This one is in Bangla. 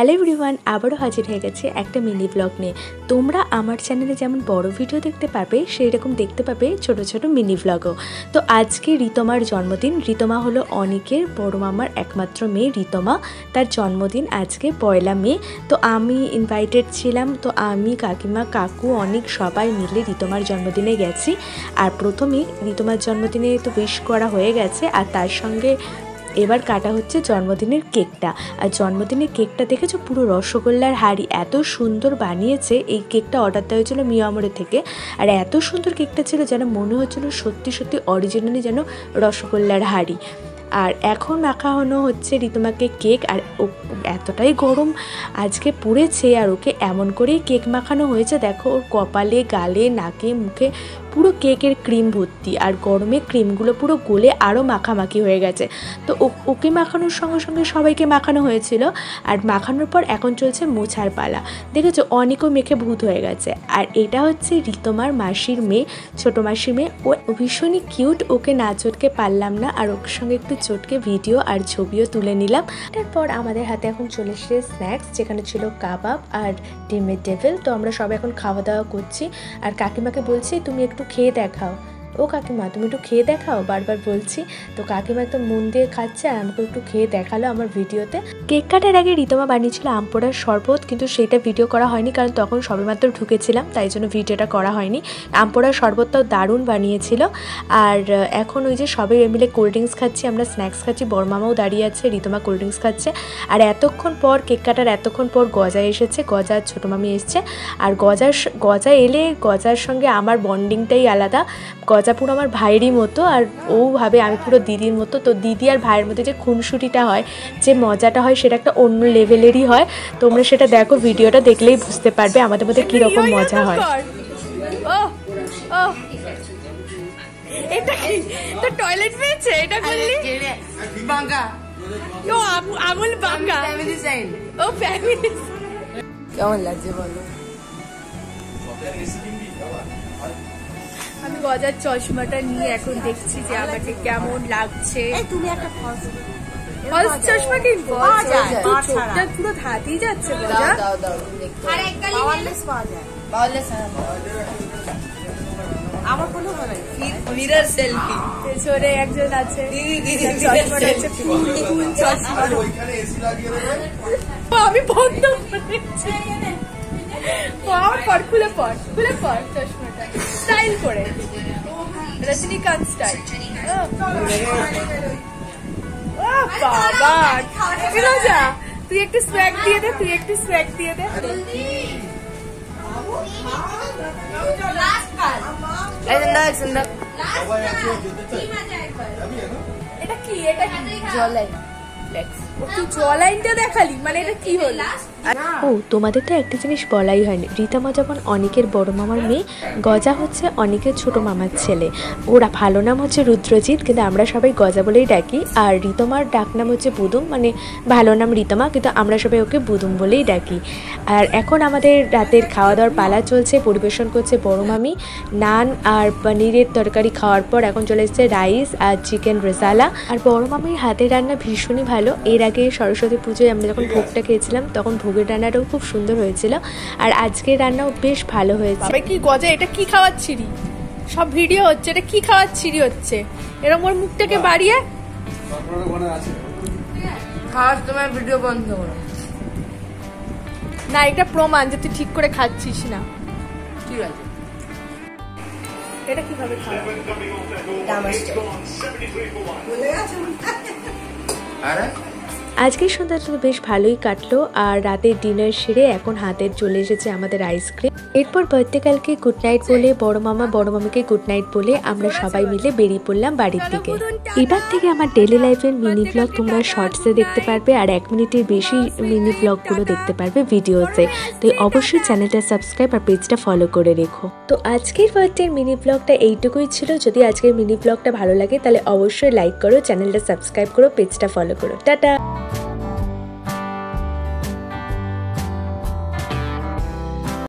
হ্যালো এভরিওয়ান, আবারও হাজির হয়ে গেছে একটা মিনি ব্লগ নিয়ে। তোমরা আমার চ্যানেলে যেমন বড় ভিডিও দেখতে পাবে, সেই রকম দেখতে পাবে ছোট ছোট মিনি ব্লগও। তো আজকে রিতমার জন্মদিন। রিতমা হলো অনিকের বড় মামার একমাত্র মেয়ে রিতমা। তার জন্মদিন আজকে 1 মে। তো আমি ইনভাইটেড ছিলাম। তো আমি, কাকিমা, কাকু, অনিক সবাই মিলে রিতমার জন্মদিনে গেছি। আর প্রথমেই রিতমার জন্মদিনে তো উইশ করা হয়ে গেছে, আর তার সঙ্গে এবার কাটা হচ্ছে জন্মদিনের কেকটা। আর জন্মদিনের কেকটা দেখেছো, পুরো রসগোল্লার হাড়ি, এত সুন্দর বানিয়েছে। এই কেকটা অর্ডার দেওয়া হয়েছিল মিয়ামরে থেকে। আর এত সুন্দর কেকটা ছিল যেন মনে হচ্ছিল সত্যি সত্যি অরিজিনালি যেন রসগোল্লার হাড়ি। আর এখন মাখানো হচ্ছে রিতমাকে কেক। আর এতটাই গরম আজকে পড়েছে, আর ওকে এমন করেই কেক মাখানো হয়েছে। দেখো, ওর কপালে, গালে, নাকে, মুখে পুরো কেকের ক্রিম ভর্তি। আর গরমে ক্রিমগুলো পুরো গলে আরও মাখামাখি হয়ে গেছে। তো ওকে মাখানোর সঙ্গে সঙ্গে সবাইকে মাখানো হয়েছিল। আর মাখানোর পর এখন চলছে মোছার পালা। দেখেছো, অনেকও মেখে ভূত হয়ে গেছে। আর এটা হচ্ছে রিতমার মাসির মেয়ে, ছোটো মাসির মেয়ে। ও ভীষণই কিউট, ওকে না চটকে পারলাম না, আর ওর সঙ্গে একটু চটকে ভিডিও আর ছবিও তুলে নিলাম। তারপর আমাদের হাতে এখন চলে এসেছে স্ন্যাক্স, যেখানে ছিল কাবাব আর ডিমের ডেভিল। তো আমরা সবাই এখন খাওয়া দাওয়া করছি। আর কাকিমাকে বলছি, তুমি একটু খেয়ে দেখাও। ও কাকিমা, তুমি একটু খেয়ে দেখাও, বারবার বলছি। তো কাকিমা একদম মন দিয়ে খাচ্ছে, আর আমাকে একটু খেয়ে দেখালো আমার ভিডিওতে। কেক কাটার আগে রিতমা বানিয়েছিল আম পোড়ার শরবত, কিন্তু সেটা ভিডিও করা হয়নি, কারণ তখন সবেমাত্র ঢুকেছিলাম, তাই জন্য ভিডিওটা করা হয়নি। আম পোড়ার শরবতটাও দারুণ বানিয়েছিল। আর এখন ওই যে সবাই মিলে কোল্ড ড্রিঙ্কস খাচ্ছি, আমরা স্ন্যাক্স খাচ্ছি। বড়মামাও দাঁড়িয়ে আছে, রিতমা কোল্ড ড্রিঙ্কস খাচ্ছে। আর এতক্ষণ পর কেক কাটার এতক্ষণ পর গজা এসেছে, গজা আর ছোটো মামি এসছে। আর গজা এলে গজার সঙ্গে আমার বন্ডিংটাই আলাদা। গজা পুরো আমার ভাইয়েরই মতো, আর ও ভাবে আমি পুরো দিদির মতো। তো দিদি আর ভাইয়ের মধ্যে যে খুনসুটিটা হয়, যে মজাটা হয়, সেটা একটা অন্য লেভেলেরই হয়। তোমরা সেটা দেখো, ভিডিওটা দেখলেই বুঝতে পারবে আমাদের মধ্যে কীরকম মজা হয়। এটা কি তো টয়লেট পেয়েছে? এটা বললি বাঙ্গা, ও আমুল বাঙ্গা ফ্যামিলি সাইন। ও ফ্যামিলি কেমন লাগছে বলো? আমি গজার চশমাটা নিয়ে এখন দেখছি যে আমাকে কেমন লাগছে। তুমি একটা ফলস চশমা কিনবো, চোখটা পুরো ধাতেই যাচ্ছে। গজা আমার কোনো মিরর সেলফি, পেছনে একজন আছে, আমি বন্ধ করেছি। খুলে পড় চশমাটা, স্টাইল করে, রজনীকান্ত স্টাইল। বাবা, তুই একটু স্ব্যাগ দিয়ে দে, এটা কি? এটা জলাই, তুই জলাইনটা দেখালি, মানে এটা কি হলো? ও, তোমাদের তো একটা জিনিস বলাই হয়নি। রিতমা যেমন অনিকের বড় মামার মেয়ে, গজা হচ্ছে অনিকের ছোট মামার ছেলে। ওরা ভালো নাম হচ্ছে রুদ্রজিৎ, কিন্তু আমরা সবাই গজা বলেই ডাকি। আর রিতমার ডাক নাম হচ্ছে বুদুম, মানে ভালো নাম রিতমা, কিন্তু আমরা সবাই ওকে বুদুম বলেই ডাকি। আর এখন আমাদের রাতের খাওয়া দাওয়ার পালা চলছে। পরিবেশন করছে বড় মামি। নান আর পনিরের তরকারি খাওয়ার পর এখন চলে এসছে রাইস আর চিকেন রেজালা। আর বড় মামির হাতের রান্না ভীষণই ভালো। এর আগে সরস্বতী পুজোয় আমরা যখন ভোগটা খেয়েছিলাম, তখন ভোগের রান্নাটাও খুব সুন্দর হয়েছিল। আর আজকের রান্নাও বেশ ভালো হয়েছে। কি গজা, এটা কি খাওয়াচ্ছিরি? সব ভিডিও হচ্ছে, এটা কি খাওয়াচ্ছিরি হচ্ছে? এরকম ওর মুখটাকে বাড়িয়ে খাওয়ার তোমার ভিডিও বন্ধ করো না। এটা প্রমাণ যে তুই ঠিক করে খাচ্ছিস না। ঠিক আছে, এটা কিভাবে খাওয়া? আজকের সন্ধ্যাটা তো বেশ ভালোই কাটলো। আর রাতের ডিনার সেরে এখন হাতে চলে এসেছে আমাদের আইসক্রিম। এরপর বার্থডে কালকে গুড নাইট বলে, বড় মামা বড় মামিকে গুড নাইট বলে আমরা সবাই মিলে বেরিয়ে পড়লাম বাড়ির দিকে। এবার থেকে আমার ডেলি লাইফের মিনি ব্লগ তোমরা শর্টসে দেখতে পারবে, আর 1 মিনিটের বেশি মিনি ব্লগগুলো দেখতে পারবে ভিডিওতে। তো অবশ্যই চ্যানেলটা সাবস্ক্রাইব আর পেজটা ফলো করে রেখো। তো আজকের বার্থডের মিনি ব্লগটা এইটুকুই ছিল। যদি আজকের মিনি ব্লগটা ভালো লাগে তাহলে অবশ্যই লাইক করো, চ্যানেলটা সাবস্ক্রাইব করো, পেজটা ফলো করো। টাটা।